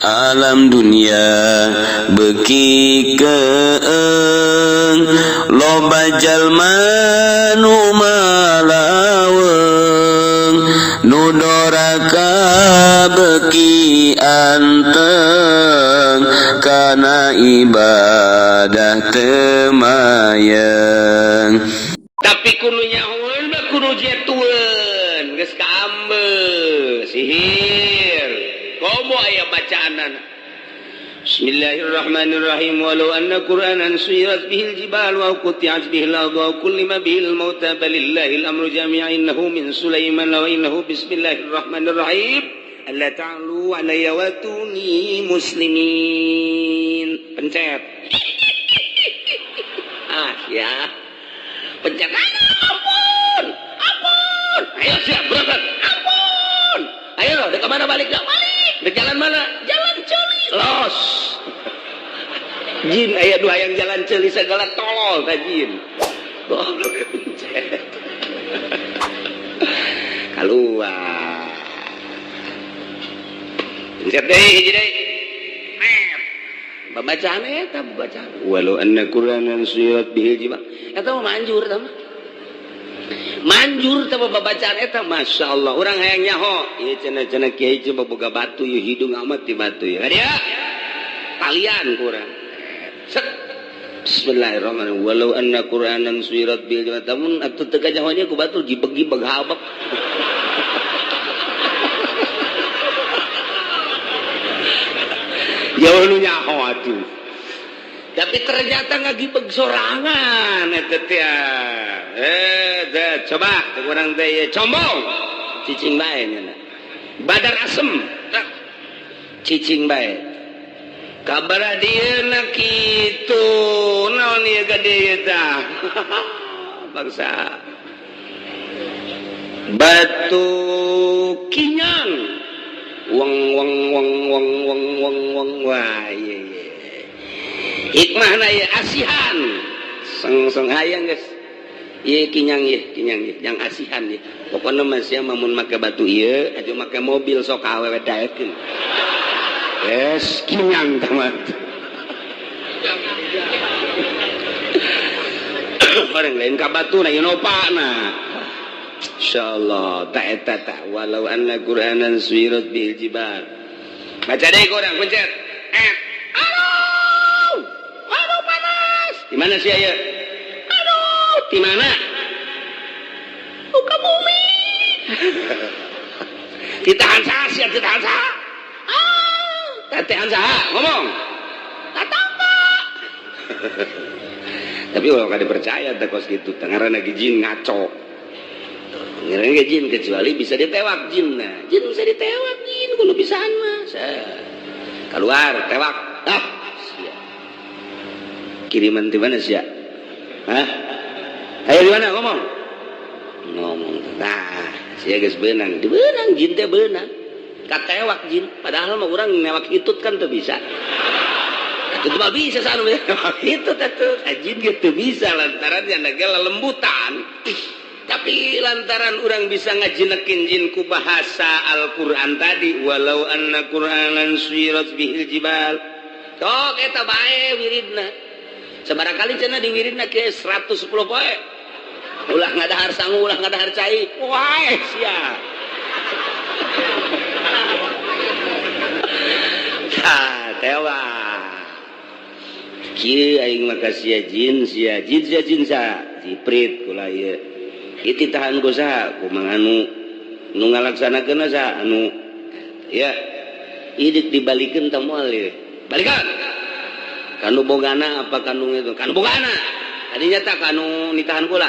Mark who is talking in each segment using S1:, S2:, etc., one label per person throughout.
S1: alam dunia beki keeng loba jalma nu malaweng nu doraka beki anteng kana ibadah temayang
S2: tapi kudu nyahoeun mah kudu jetueun geus kaambeul sihir komo aya bacaanana Bismillahirrahmanirrahim walau anna qur'anan suyirat bihil jibal wa quti'at bihil ardu wa kullima bihil mauta balillahil amru jami'an innahu min Sulaiman wa innahu bismillahirrahmanirrahim alla ta'lu alayya wa tuni muslimin pencet ya pencet ampun ayo siap berangkat ampun ayo dek mana balik dek jalan mana jalan celi los jin aya dua yang jalan celi segala tolol ka jin goblok pencet keluar pencet deui hiji deui bacaan eta bacaan walau anna qur'anan suyirat bihil jibal eta mah manjur eta mah manjur teh bacaan eta masyaallah urang hayang nyaho ieu cenah-cenah kiai coba boga batu ieu hidung amat ti batu ieu hadia kalian kurang set bismillahirrahmanirrahim walau anna qur'anan suyirat bihil jibal tamun atuh teu kajahonya ku batu gibeg-gibeg habak jauh lu nyaho atuh tapi ternyata ngagibeg sorangan eta teh coba urang teh combong cicing bae nya badar asem cicing bae kabar dieuna kitu naon ieu gede tah bangsa batu kinyang wang wah iya hikmahna ya asihan seng hayang geus ieu kinyang yang asihan ieu pokona mah sia mun make batu ieu aja make mobil sok awewe daekeun yes kinyang tamat orang lain ka batu na inopana insyaallah ta eta ta walau anna qur'anan suyirat bil jibal baca deh kurang pencet aduh panas di mana sih aya aduh di mana buka bumi ditahan saha sia ditahan saha ditahan saha ngomong tatangga tapi kalau kada percaya teh kos kitu ngaranna jin ngaco ngereng jin kecuali bisa ditewak jin nah jin bisa ditewak jin kudu bisaan mah keluar tewak sia kiriman di mana sia hah ayo di mana ngomong nah sia geus beunang dibeunang jin teh beunang katewak jin padahal mah urang newak hitut kan teu bisa itu mah bisa sanu itu teh jin gitu bisa lantaran nya lembutan tapi lantaran orang bisa ngajinekin jin ku bahasa Al-Qur'an tadi walau anna qur'anan suyirat bihil jibal tok eta bae wiridna sabarakali cenah di wiridna ke 110 poe ulah ngadahar sangu ulah ngadahar cai wae sia tewa kieu aing mah sia jin sa jiprit kula ieu itu tahan gosa kumang anu nu ngalaksanakeun sa anu ya idik dibalikeun teh moal ieu balikan kanu bogana apa kanu itu kanu bogana tadinya tak kanu nitahan kula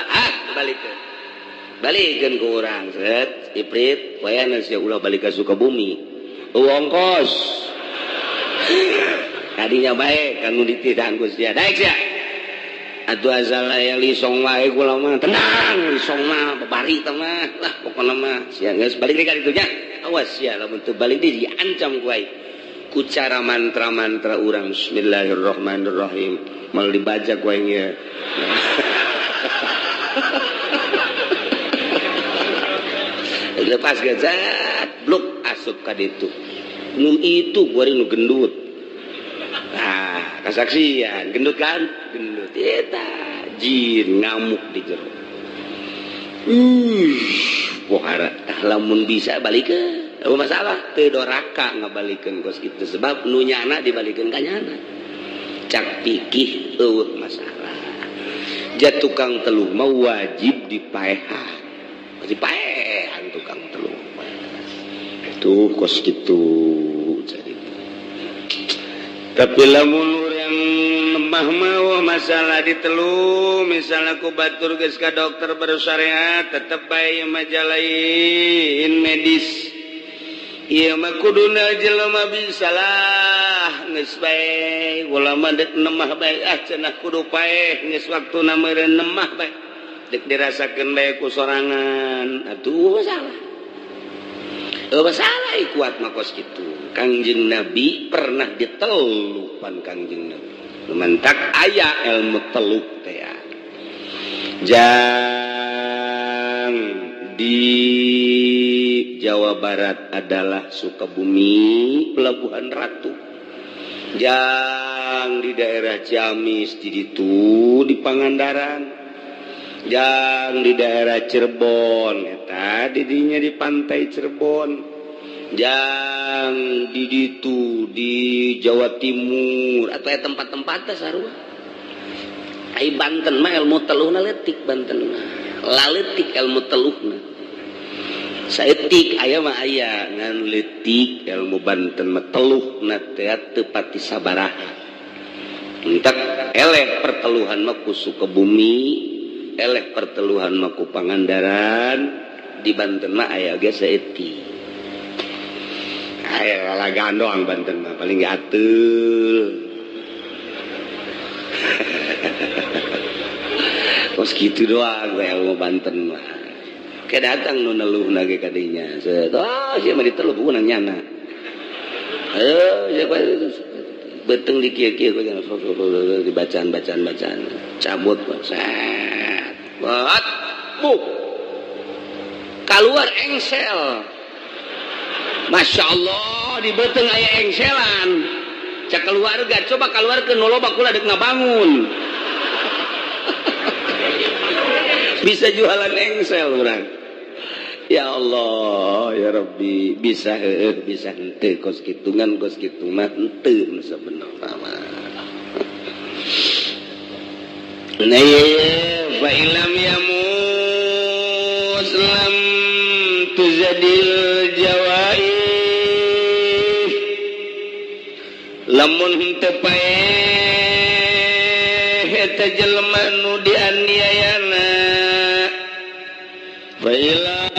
S2: balikeun ku urang set iprit wayana sia ulah balik ka Sukabumi ongkos tadinya bae kanu dititahan ku sia daek sia atuh asal aya lisong wae kula mah tenang lisong mah babari teh mah lah pokona mah sia geus balik deui ka ditu nya awas sia lamun teu balik deui diancam ku aing ku cara mantra-mantra urang bismillahirrahmanirrahim mal dibaca ku aing ye lepas gazat bluk asup ka ditu itu gua nu gendut. Nah, kasaksian gendut kan? Gendut. Eta jin ngamuk di jero. Pohara lamun bisa balikeun. Apa masalah? Teu doraka ngabalikeun kos kitu sebab nu nyana dibalikeun ka nyana. Cak pikih eueuh masalah. Ja tukang teluh mah wajib dipaehan. Dipaehan tukang teluh. Tuh kos kitu cerita. Tapi lamun urang nemah mah masalah di teluh, misalnya ku batur geus ka dokter baru syariat, tetep bae majalah medis. Ieu mah kuduna jelema bisalah geus bae, ulama dek nemah bae cenah kudu paeh geus waktuna meureun nemah bae. Dek dirasakeun bae ku sorangan, atuh masalah. Masalah kuat makos gitu. Kangjeng Nabi pernah ditelupan Kangjeng Nabi. Mentak aya ilmu teluk teh. Jang di Jawa Barat adalah Sukabumi, Pelabuhan Ratu. Jang di daerah Ciamis di ditu di Pangandaran. Jang di daerah Cirebon eta didinya di pantai Cirebon. Jang di ditu di Jawa Timur atau tempat-tempat teh sarua. Ai Banten mah ilmu teluhna leutik Banten mah. Laletik ilmu teluhna. Saeutik aya mah aya ngan leutik ilmu Banten mah teluhna teh teu pati sabaraha. Entek eleh perteluhan mah ku Sukabumi. Eleh perteluhan maku Pangandaran di Banten mah aya ge saeutik. Aya lalagaan doang Banten mah paling ge ateul. Kos kitu doang ilmu Banten mah. Ke datang nu neluhna ge ka dinya. Oh, sia mah diteluh urang nyana. Ayo, siapa beteng di kieu-kieu dibacaan cabut set. Buat keluar engsel. Masya Allah di beteng aya engselan. Cak keluarga coba keluar ke noloba kula dek ngabangun. Bisa jualan engsel orang. Ya Allah ya Rabbi bisa bisa henteu kos kitu ngan kos kitu mah henteu sabenerna mah. Nah fa ilam yamus lam tuzadil jawaih lamun henteu paeh eta jelema nu dianiayana fa ilam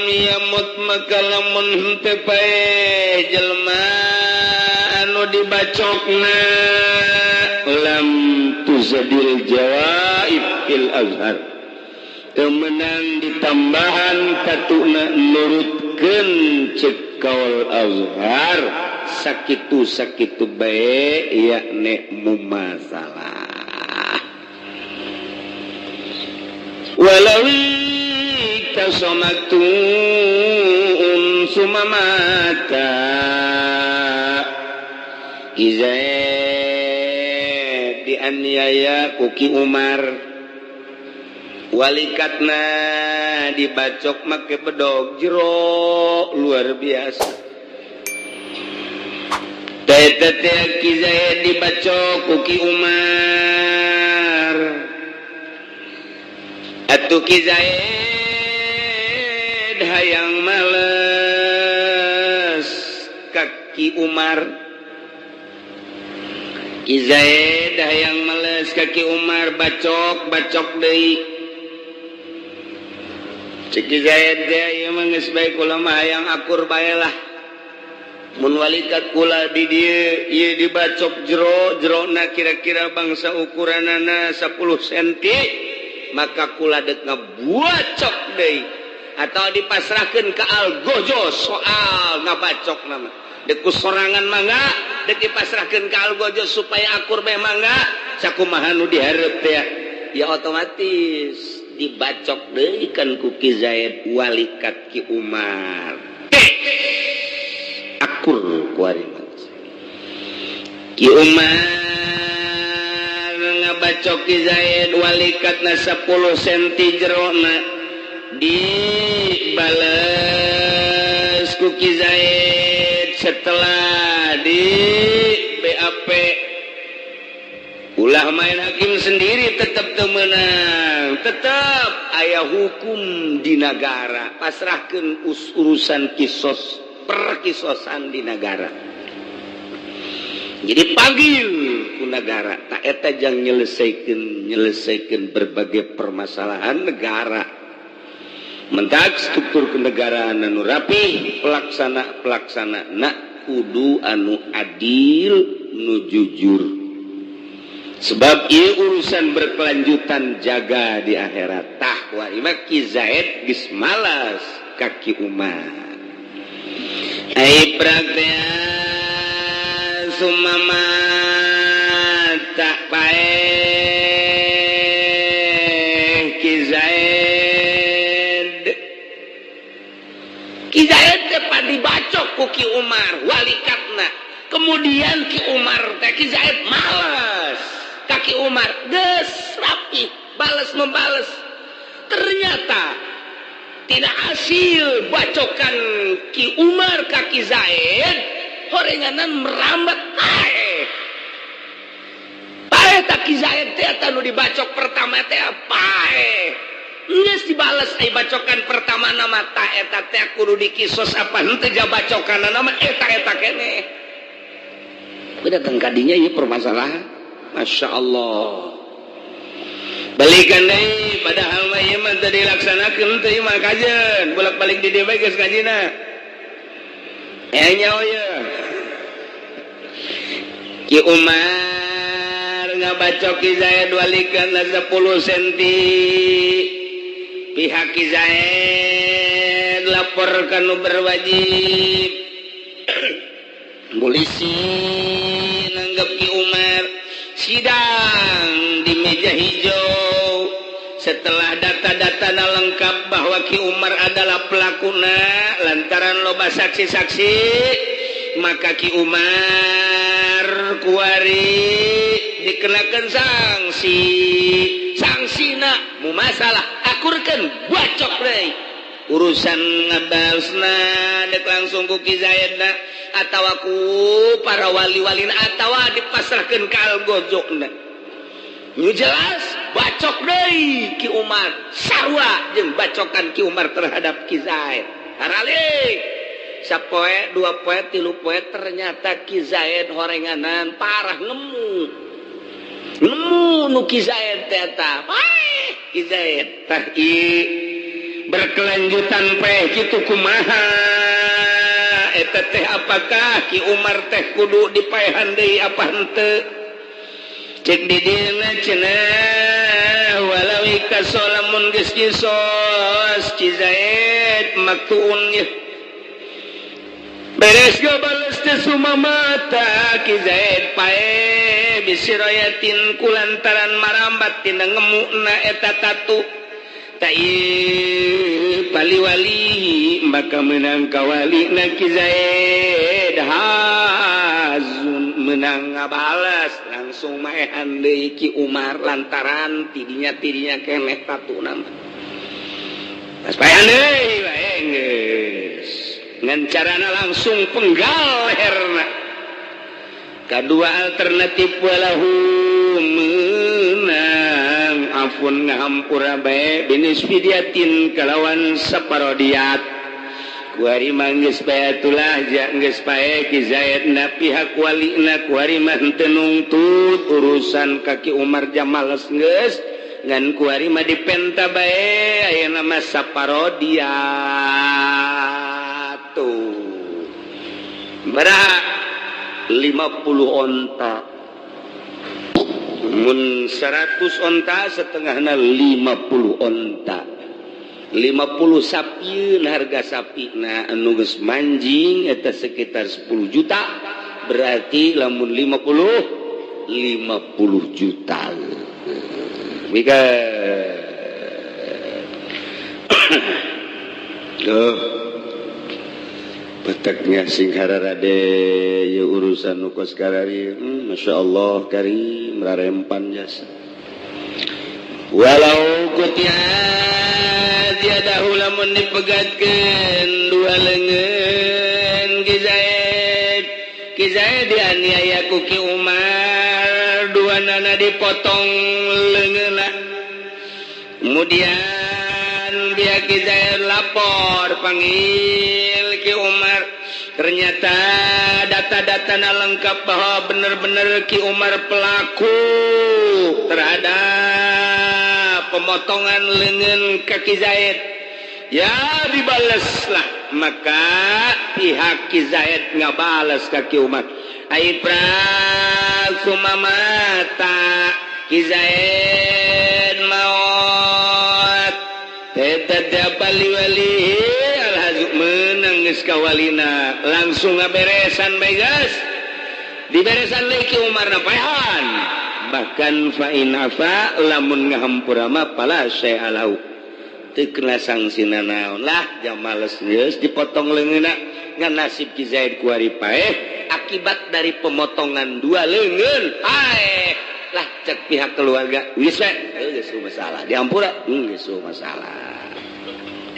S2: yamut maka lamun henteu paeh jelema anu dibacokna lam tuzadil jawaib fil azhar temenang ditambahan katuna nurutkeun ceuk kaul azhar sakitu bae yakni mumasalah walawi kasomatun sumamata izai dianiaya kuki Umar walikatna dibacok make bedog jero luar biasa tete kizaya dibacok kuki Umar atuh kizaya hayang males kaki Umar Zaid hayang males kaki Umar bacok deui. Cik Zaid ge ieu mah geus bae kula mah hayang akur bae lah. Mun walikat kula di dieu ieu dibacok jerona kira-kira bangsa ukuranana 10 cm maka kula dek ngabuacok deui atau dipasrahkeun ka algojo soal ngabacok nama. Dek sorangan mangga dek dipasrahkeun ka algojo supaya akur bae mangga sakumaha nu dihareup teh ya otomatis dibacok deui kan ku Ki Zaid walikat Ki Umar akur kuarima Ki Umar ngabacok Ki Zaid walikatna 10 cm jerona dibales ku Ki Zaid setelah di BAP ulah main hakim sendiri tetap temenang tetap aya hukum di negara pasrahkeun urusan kisos perkisosan di negara jadi panggil ku negara tak eta jang nyelesaikan berbagai permasalahan negara mentak struktur kenegaraan anu rapi pelaksana kudu anu adil nu jujur sebab ieu urusan berkelanjutan jaga di akhirat tah warima Ki Zaid geus malas ka Ki Umar ai praktea sumama tak pae Ki Zaid tepat dibacok ku Ki Umar walikatna kemudian Ki Umar teh Ki Zaid malas Ki Umar geus rapi balas membales ternyata tidak hasil bacokan Ki Umar ka Ki Zaid horenganan merambat pae tak Ki Zaid teh anu dibacok pertama teh pae geus dibales ai bacokan pertama nama ta eta teh kudu dikisos apa henteu bacokan nama eta keneh udah kang kadinya ieu permasalahan Masya Allah balikan deh padahal mah ieu mah teu dilaksanakeun teu mah kajeun bolak-balik di dieu bae geus kajina nyawa ya Ki Umar ngabacok Ki Zaid walikana 10 cm pihak Ki Zaid lapor kanu berwajib polisi nanggap Ki Umar sidang di meja hijau setelah data-data lengkap bahwa Ki Umar adalah pelakuna lantaran loba saksi-saksi maka Ki Umar kuari dikenakan sanksina mu masalah akurkeun bacok deui urusan ngabalsna dek langsung ku Ki Zaid atawa ku para wali-walina atawa dipasrahkeun ka algozokna nu jelas bacok deui Ki Umar sarua jeung bacokan Ki Umar terhadap Ki Zaid harale sapoe dua poe tilu poe ternyata Ki Zaid horenganan parah nemu nu Ki Zaid teh eta Ki Zaid tah berkelanjutan pe kitu kumaha eta teh apakah Ki Umar teh kudu dipaehan deui apa henteu cek di dina cenah walau ikasolamun geus kisos Ki Zaid maktuun ye beres gabales teh sumamata Ki Zaid pae bisirayatin kulantaran marambat tina ngemuna eta tatu tai wali maka menang kawali na Ki Zaid hazun menang ngabalas langsung maehan deui Ki Umar lantaran tidinya keneh tatuna pas paehan deui bae geus ngan carana langsung penggal leherna kadua alternatif walahu menang ampun ngahampura bae binis fidiatin kalawan saparodiat kuari manggeus bae atulah geus bae Ki Zaid na pihak walina kuari mah teu nungtut urusan Ki Umar jamales geus ngan kuari mah dipenta bae ayeuna mah saparodiat tuh baraha 50 onta mun 100 onta setengahna 50 onta 50 sapieun harga sapina anu geus manjing eta sekitar 10 juta berarti lamun 50 juta mika peteknya sing hararade ya urusan nukos karari Masya Allah karim rarempan jasa walau kutiat tiada lamun dipegatkeun dua leungeun Ki Zaid dianiaya ku Ki Umar dua nana dipotong leungeunna kemudian dia Ki Zaid lapor panggil Ki Umar ternyata data-datanya lengkap bahwa benar-benar Ki Umar pelaku terhadap pemotongan lengan kaki Zaid ya dibalaslah maka pihak Ki Zaid nggak balas kaki Umar Aibra sumamata Ki Zaid maut tetap wali alhazuk menangis kawalina langsung ngaberesan begas diberesan lagi Umar napahan bahkan fa'in afa lamun ngahampura ma pala syai'alau teu kena sangsina naon lah jam males geus dipotong leungeunna ngan nasib Ki Zaid ku ari paeh akibat dari pemotongan dua leungeun lah cek pihak keluarga geus we geus masalah diampura geus masalah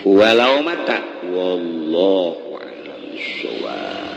S2: walau mata wallahu a'lam bissawab